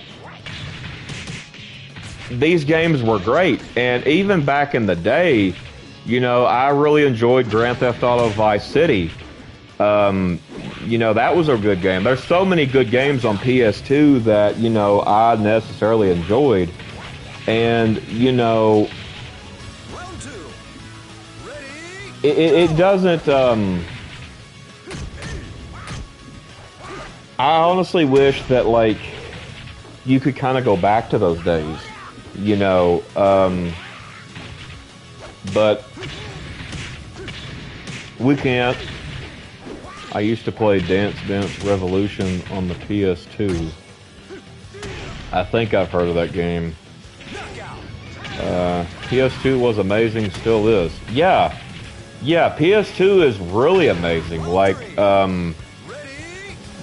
these games were great. And even back in the day, you know, I really enjoyed Grand Theft Auto Vice City. You know, that was a good game. There's so many good games on PS2 that, you know, I necessarily enjoyed. And, you know, it doesn't, I honestly wish that, like, you could kind of go back to those days, you know, but we can't. I used to play Dance Dance Revolution on the PS2. I think I've heard of that game. PS2 was amazing, still is. Yeah, PS2 is really amazing. Like,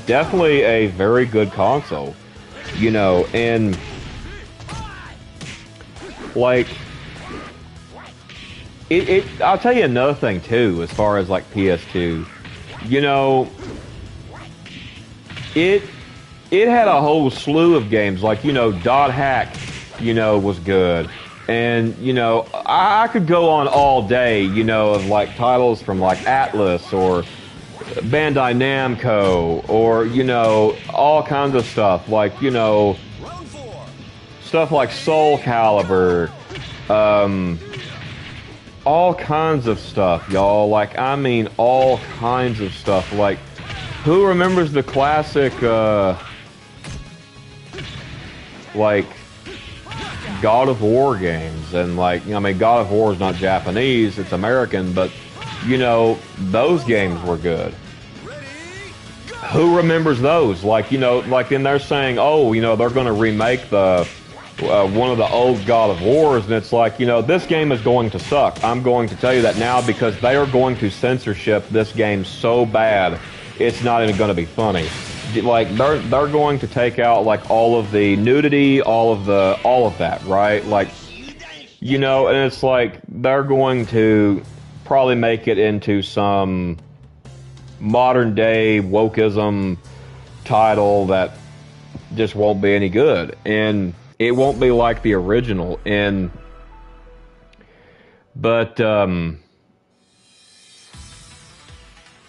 definitely a very good console, you know. And like, I'll tell you another thing too, as far as like PS2, you know, it had a whole slew of games, like, you know, Dot Hack, you know, was good. And, you know, I could go on all day, you know, of like titles from like Atlas or Bandai Namco or, you know, all kinds of stuff. Like, you know, stuff like Soul Calibur, all kinds of stuff, y'all. Like, I mean, all kinds of stuff. Like, who remembers the classic, like, God of War games? And, like, I mean, God of War is not Japanese, it's American, but, you know, those games were good. Who remembers those? Like, you know, like, then they're saying, oh, you know, they're going to remake the one of the old God of Wars, and it's like, you know, this game is going to suck. I'm going to tell you that now, because they are going to censorship this game so bad, it's not even going to be funny. Like, they're going to take out like all of the nudity, all of that, right? Like, you know, and it's like they're going to probably make it into some modern day wokeism title that just won't be any good, and it won't be like the original. And but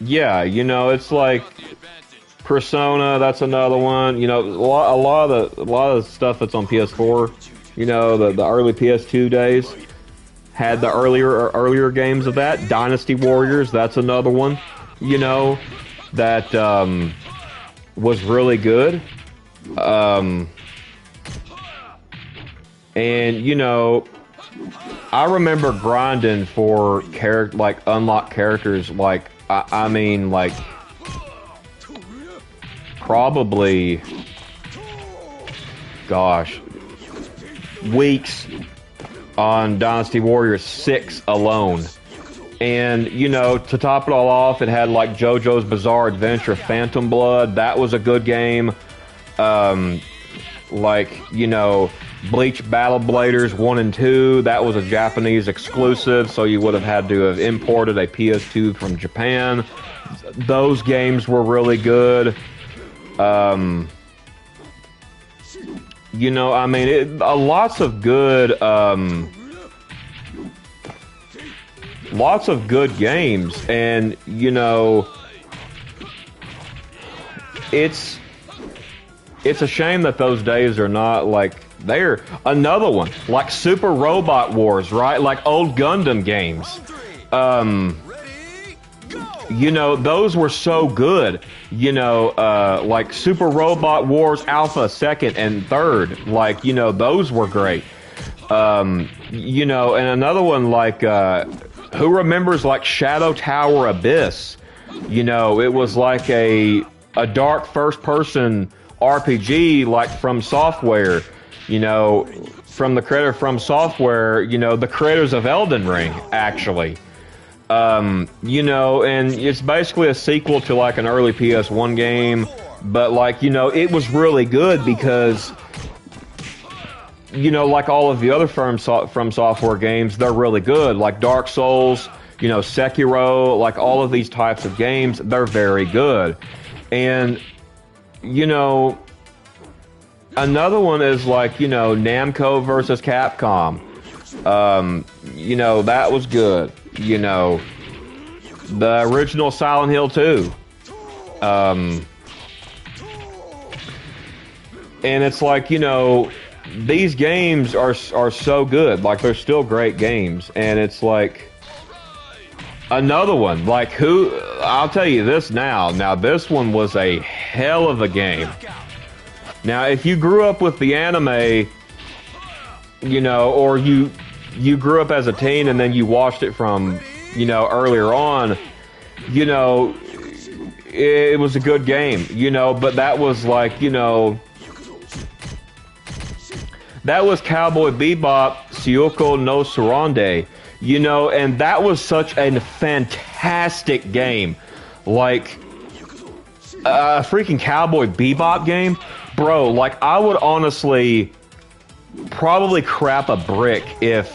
yeah, you know, it's like Persona, that's another one. You know, a lot of the stuff that's on PS4, you know, the early PS2 days had the earlier games of that. Dynasty Warriors, that's another one, you know, that was really good. And, you know, I remember grinding for unlock characters, like, I mean, like, probably, gosh, weeks on Dynasty Warriors 6 alone. And, you know, to top it all off, it had, like, JoJo's Bizarre Adventure Phantom Blood. That was a good game. Like, you know, Bleach Battle Bladers 1 and 2, that was a Japanese exclusive, so you would have had to have imported a PS2 from Japan. Those games were really good. You know, I mean, lots of good games, and, you know, it's a shame that those days are not, like, there. Another one, like Super Robot Wars, right? Like old Gundam games. You know, those were so good. You know, like Super Robot Wars Alpha 2nd and 3rd. Like, you know, those were great. You know, and another one like, who remembers like Shadow Tower Abyss? You know, it was like a dark first-person RPG, like From Software, you know, from the creator From Software, you know, the creators of Elden Ring, actually. You know, and it's basically a sequel to like an early PS1 game, but like, you know, it was really good because, you know, like all of the other From Software games, they're really good. Like Dark Souls, you know, Sekiro, like all of these types of games, they're very good. And, you know, another one is like, you know, Namco versus Capcom. You know, that was good. You know, the original Silent Hill 2. And it's like, you know, these games are so good. Like, they're still great games. And it's like, another one, like I'll tell you this now. Now, this one was a hell of a game. Now, if you grew up with the anime, you know, or you grew up as a teen and then you watched it from, you know, earlier on, you know, it was a good game, you know, but that was like, you know, that was Cowboy Bebop Syoko no Surande, you know, and that was such a fantastic game. Like, a freaking Cowboy Bebop game, bro, like, I would honestly probably crap a brick if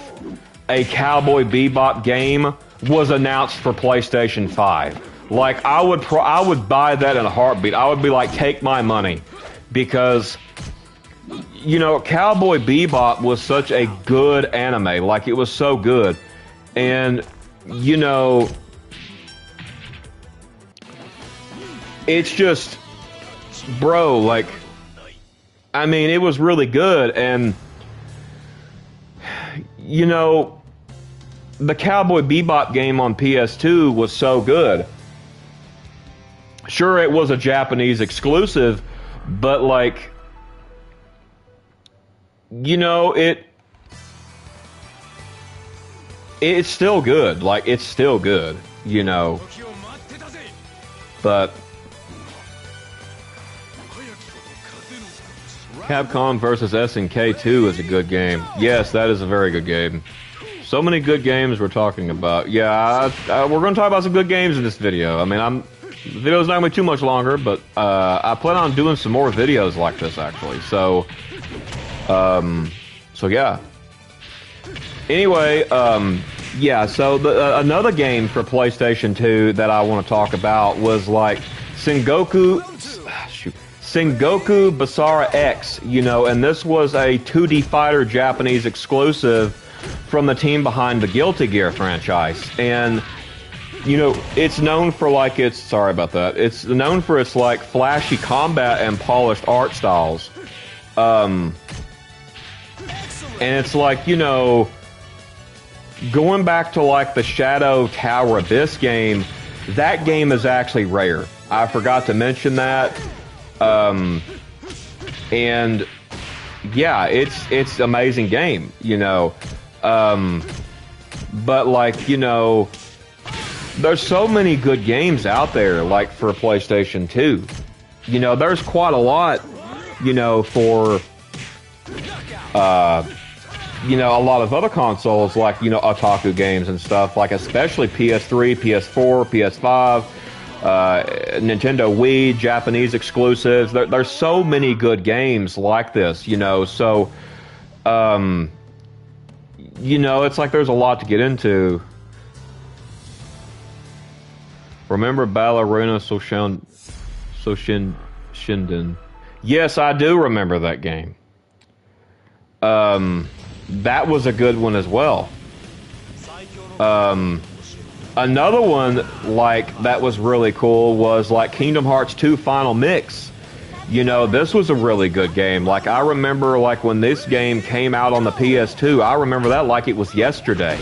a Cowboy Bebop game was announced for PlayStation 5. Like, I would buy that in a heartbeat. I would be like, take my money, because, you know, Cowboy Bebop was such a good anime. Like, it was so good. And, you know, it's just, bro, like, I mean, it was really good. And, you know, the Cowboy Bebop game on PS2 was so good. Sure, it was a Japanese exclusive, but, like, you know, it's still good. Like, it's still good, you know. But Capcom versus SNK 2 is a good game. Yes, that is a very good game. So many good games we're talking about. Yeah, we're going to talk about some good games in this video. I mean, the video's not going to be too much longer, but I plan on doing some more videos like this, actually. So yeah. Anyway, yeah, so another game for PlayStation 2 that I want to talk about was like Sengoku Basara X, you know, and this was a 2D fighter Japanese exclusive from the team behind the Guilty Gear franchise. And, you know, it's known for like it's known for its like flashy combat and polished art styles. And it's like, you know, going back to like the Shadow Tower Abyss game, that game is actually rare. I forgot to mention that. And yeah, it's an amazing game, you know. But like, you know, there's so many good games out there, like for PlayStation 2. You know, there's quite a lot, you know, for you know, a lot of other consoles, like, you know, Otaku games and stuff, like especially PS3, PS4, PS5, Nintendo Wii, Japanese exclusives. There's so many good games like this, you know, so, you know, it's like there's a lot to get into. Remember Ballerina Shinden? Yes, I do remember that game. That was a good one as well. Another one like that was really cool was like Kingdom Hearts 2 Final Mix. You know, this was a really good game. Like, I remember like when this game came out on the PS2, I remember that like it was yesterday.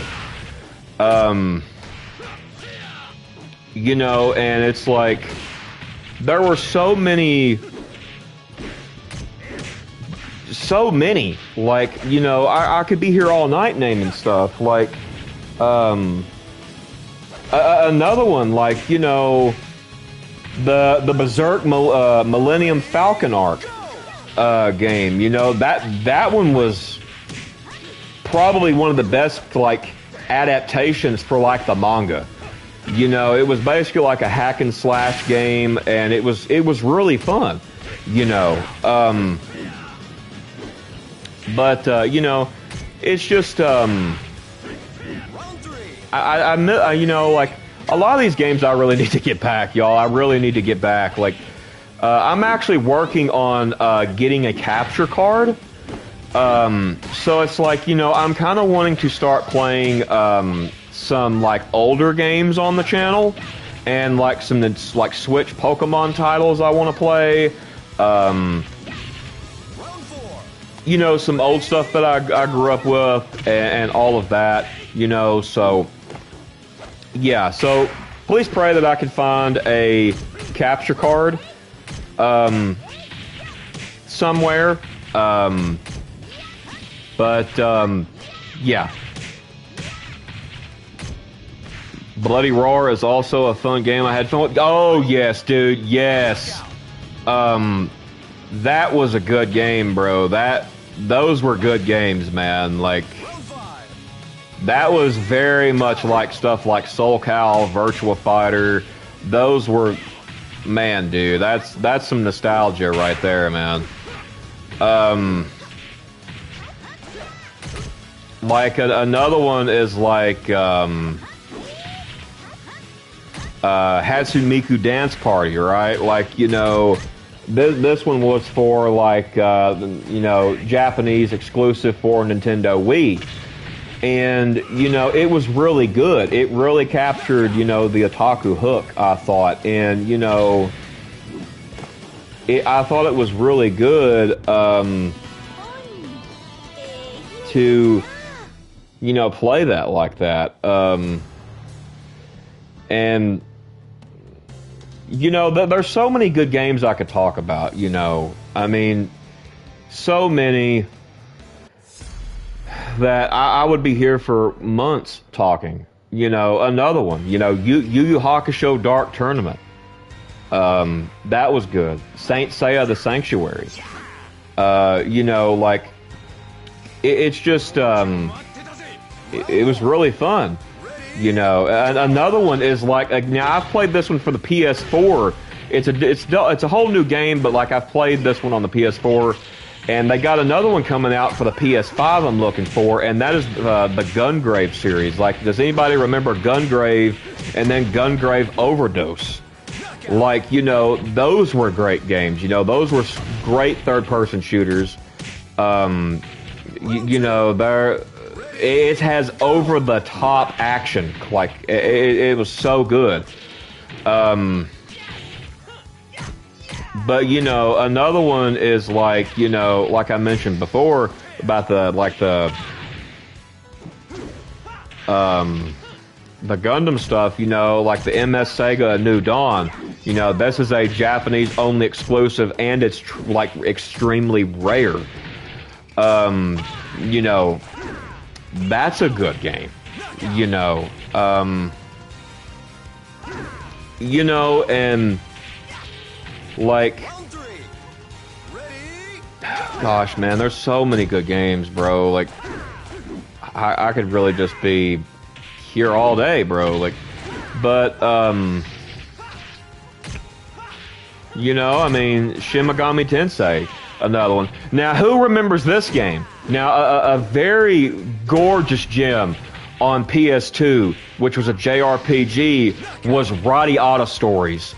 You know, and it's like there were so many, like, you know, I could be here all night naming stuff, like, another one, like, you know, the Berserk Millennium Falcon arc, game, you know, that one was probably one of the best, like, adaptations for, like, the manga. You know, it was basically like a hack and slash game, and it was really fun, you know, but, you know, it's just, I you know, like, a lot of these games I really need to get back, y'all. I really need to get back. Like, I'm actually working on, getting a capture card. So it's like, you know, I'm kind of wanting to start playing, some, like, older games on the channel. And, like, some, like, Switch Pokemon titles I want to play. You know, some old stuff that I grew up with, and all of that, you know, so, yeah, so, please pray that I can find a capture card, somewhere, yeah. Bloody Roar is also a fun game I had fun with. Oh, yes, dude, yes. That was a good game, bro. Those were good games, man. Like, that was very much like stuff like Soul Cal, Virtua Fighter. Those were, man, dude, that's some nostalgia right there, man. Like, another one is like, Hatsune Miku Dance Party, right? Like, you know, this one was for like you know, Japanese exclusive for Nintendo Wii, and you know, it was really good. It really captured, you know, the otaku hook, I thought, and you know, I thought it was really good to, you know, play that like that, and you know, there's so many good games I could talk about, you know. I mean, so many that I would be here for months talking. You know, another one, you know, Yu Yu Hakusho Dark Tournament. That was good. Saint Seiya the Sanctuary. You know, like, it's just, it was really fun. You know, and another one is like, now I've played this one for the PS4. It's a whole new game, but like, I've played this one on the PS4, and they got another one coming out for the PS5 I'm looking for, and that is the Gungrave series. Like, does anybody remember Gungrave and then Gungrave Overdose? Like, you know, those were great games. You know, those were great third-person shooters. You know, it has over-the-top action. Like, it was so good. But, you know, another one is like, you know, like I mentioned before about the Gundam stuff, you know, like the MS Sega New Dawn. You know, this is a Japanese-only exclusive, and it's, like, extremely rare. You know, that's a good game. You know, and, like, gosh, man, there's so many good games, bro. Like, I could really just be here all day, bro. Like, but, you know, I mean, Shin Megami Tensei, another one. Now, who remembers this game? Now, a very gorgeous gem on PS2, which was a JRPG, was R.E.V.O Stories.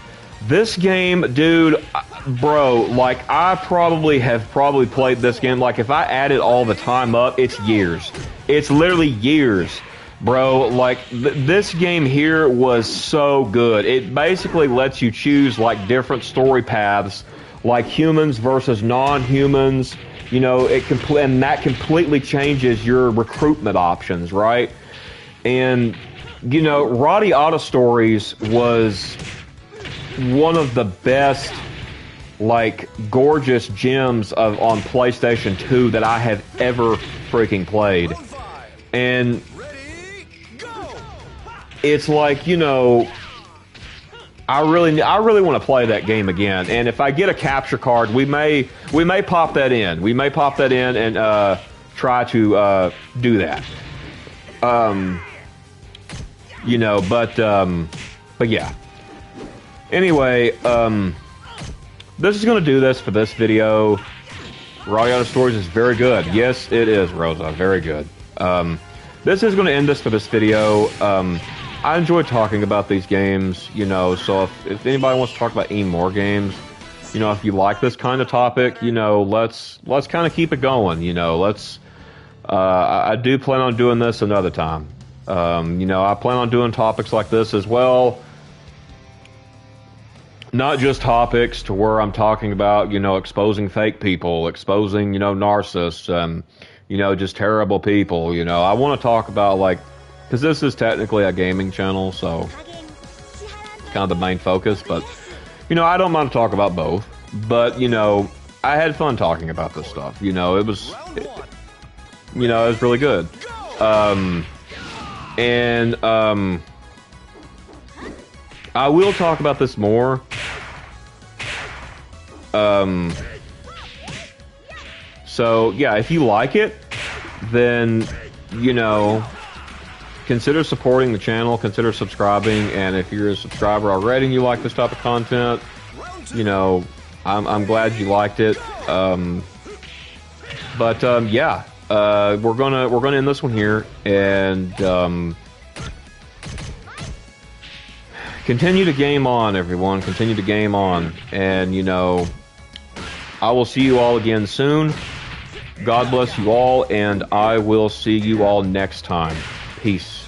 This game, dude, bro, like, I have probably played this game, like, if I added all the time up, it's years. It's literally years, bro. Like, this game here was so good. It basically lets you choose, like, different story paths, like humans versus non-humans. You know, and that completely changes your recruitment options, right? And, you know, R.E.V.O Stories was one of the best, like, gorgeous gems on PlayStation 2 that I have ever freaking played. And it's like, you know, I really want to play that game again. And if I get a capture card, we may pop that in. We may pop that in and try to do that. You know, but yeah. Anyway, this is going to do this for this video. R.E.V.O Stories is very good. Yes, it is, Rosa. Very good. This is going to end this for this video. I enjoy talking about these games, you know, so if anybody wants to talk about any more games, you know, if you like this kind of topic, you know, let's kind of keep it going, you know, I do plan on doing this another time. You know, I plan on doing topics like this as well. Not just topics to where I'm talking about, you know, exposing fake people, exposing, you know, narcissists, you know, just terrible people, you know. I want to talk about, like, because this is technically a gaming channel, so it's kind of the main focus, but, you know, I don't mind to talk about both. But, you know, I had fun talking about this stuff. You know, it was really good. I will talk about this more. So, yeah, if you like it, then, you know, consider supporting the channel, consider subscribing, and if you're a subscriber already and you like this type of content, you know, I'm glad you liked it. Yeah, we're gonna end this one here, and continue to game on, everyone. Continue to game on, and you know, I will see you all again soon. God bless you all, and I will see you all next time. Peace.